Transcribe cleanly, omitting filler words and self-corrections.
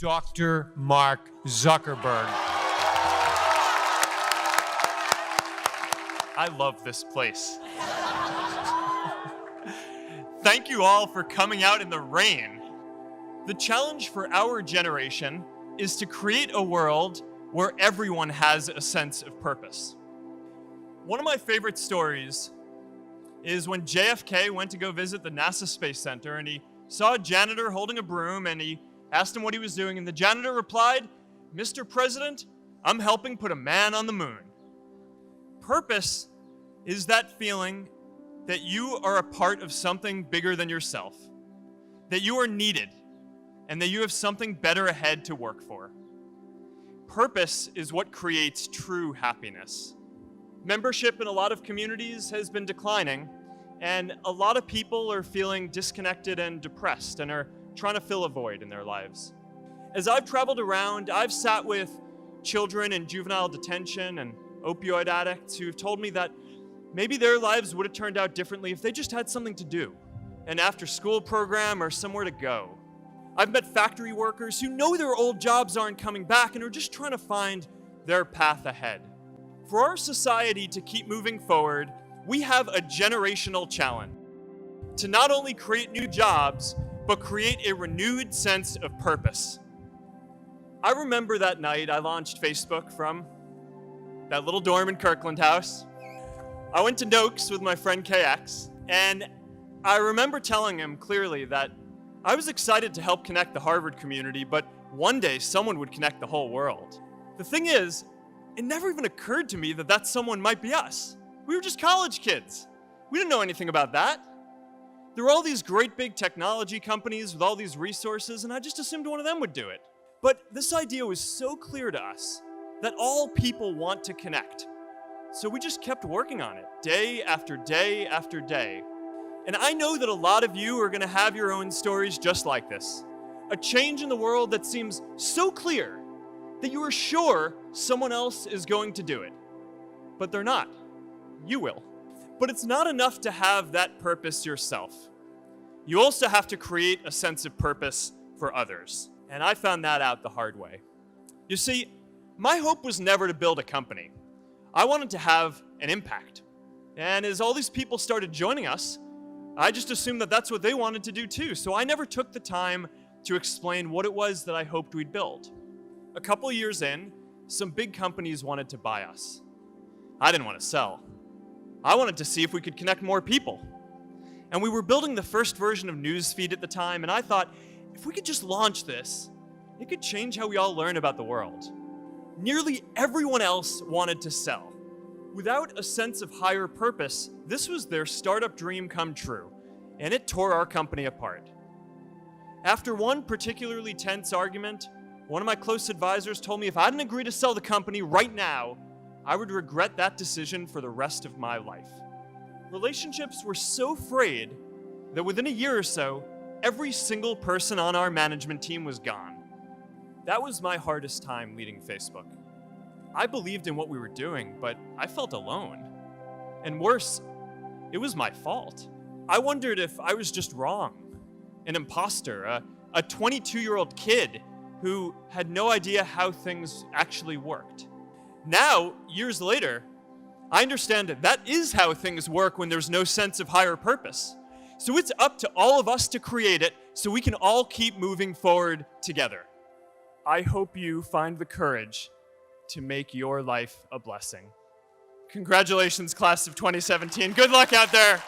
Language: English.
Dr. Mark Zuckerberg. I love this place. Thank you all for coming out in the rain. The challenge for our generation is to create a world where everyone has a sense of purpose. One of my favorite stories is when JFK went to go visit the NASA Space Center, and he saw a janitor holding a broom, and he asked him what he was doing, and the janitor replied, "Mr. President, I'm helping put a man on the moon." Purpose is that feeling that you are a part of something bigger than yourself, that you are needed, and that you have something better ahead to work for. Purpose is what creates true happiness. Membership in a lot of communities has been declining, and a lot of people are feeling disconnected and depressed and are trying to fill a void in their lives. As I've traveled around, I've sat with children in juvenile detention and opioid addicts who've told me that maybe their lives would have turned out differently if they just had something to do, an after-school program or somewhere to go. I've met factory workers who know their old jobs aren't coming back and are just trying to find their path ahead. For our society to keep moving forward, we have a generational challenge to not only create new jobs, but create a renewed sense of purpose. I remember that night I launched Facebook from that little dorm in Kirkland House. I went to Noakes with my friend KX, and I remember telling him clearly that I was excited to help connect the Harvard community, but one day someone would connect the whole world. The thing is, it never even occurred to me that that someone might be us. We were just college kids. We didn't know anything about that. There were all these great big technology companies with all these resources, and I just assumed one of them would do it. But this idea was so clear to us that all people want to connect. So we just kept working on it, day after day after day. And I know that a lot of you are gonna have your own stories just like this. A change in the world that seems so clear that you are sure someone else is going to do it. But they're not. You will. But it's not enough to have that purpose yourself. You also have to create a sense of purpose for others. And I found that out the hard way. You see, my hope was never to build a company. I wanted to have an impact. And as all these people started joining us, I just assumed that that's what they wanted to do too. So I never took the time to explain what it was that I hoped we'd build. A couple years in, some big companies wanted to buy us. I didn't want to sell. I wanted to see if we could connect more people. And we were building the first version of Newsfeed at the time, and I thought, if we could just launch this, it could change how we all learn about the world. Nearly everyone else wanted to sell. Without a sense of higher purpose, this was their startup dream come true, and it tore our company apart. After one particularly tense argument, one of my close advisors told me if I didn't agree to sell the company right now, I would regret that decision for the rest of my life. Relationships were so frayed that within a year or so, every single person on our management team was gone. That was my hardest time leading Facebook. I believed in what we were doing, but I felt alone. And worse, it was my fault. I wondered if I was just wrong, an imposter, a 22-year-old kid who had no idea how things actually worked. Now, years later, I understand that is how things work when there's no sense of higher purpose. So it's up to all of us to create it so we can all keep moving forward together. I hope you find the courage to make your life a blessing. Congratulations, class of 2017. Good luck out there.